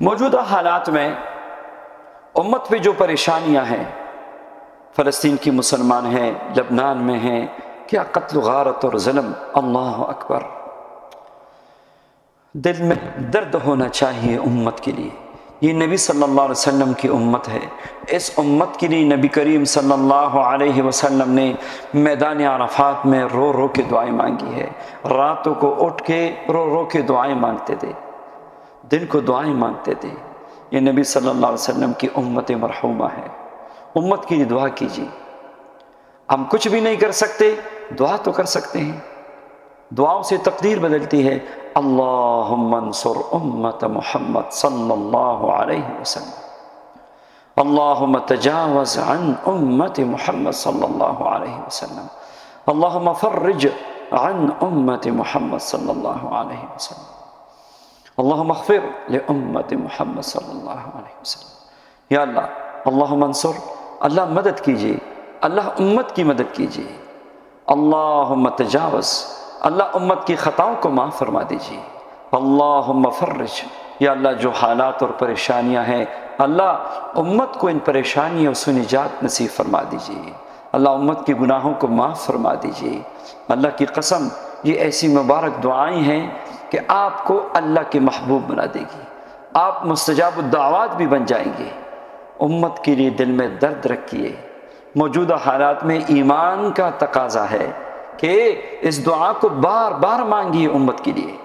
موجودہ حالات میں امت پہ جو پریشانیاں ہیں، فلسطین کی مسلمان ہیں، لبنان میں ہیں، کیا قتل و غارت اور ظلم، اللہ اکبر۔ دل میں درد ہونا چاہیے امت کے لیے۔ یہ نبی صلی اللہ علیہ وسلم کی امت ہے۔ اس امت کے لیے نبی کریم صلی اللہ علیہ وسلم نے میدان عرفات میں رو رو کے دعائیں مانگی ہے، راتوں کو اٹھ کے رو رو کے دعائیں مانگتے تھے، دن کو دعائیں مانگتے تھے۔ یہ نبی صلی اللہ علیہ وسلم کی امت مرحومہ ہے۔ امت کے لیے دعا کیجیے۔ ہم کچھ بھی نہیں کر سکتے، دعا تو کر سکتے ہیں۔ دعاؤں سے تقدیر بدلتی ہے۔ اللہم انصر امت محمد صلی اللہ علیہ وسلم، اللہم تجاوز عن امت محمد صلی اللہ علیہ وسلم، اللہم فرج عن امت محمد صلی اللہ علیہ وسلم، اللہم اغفر لامت محمد صلی اللہ علیہ وسلم۔ یا اللہ، اللہم انصر، اللہ مدد کیجیے، اللہ امت کی مدد کیجیے۔ اللہم تجاوز، اللہ امت کی خطاؤں کو معاف فرما دیجیے۔ اللہم فرج، یا اللہ جو حالات اور پریشانیاں ہیں، اللہ امت کو ان پریشانیوں سے نجات نصیب فرما دیجیے۔ اللہ امت کے گناہوں کو معاف فرما دیجیے۔ اللہ کی قسم، یہ ایسی مبارک دعائیں ہیں کہ آپ کو اللہ کے محبوب بنا دے گی، آپ مستجاب الدعوات بھی بن جائیں گے۔ امت کے لیے دل میں درد رکھیے۔ موجودہ حالات میں ایمان کا تقاضا ہے کہ اس دعا کو بار بار مانگیے امت کے لیے۔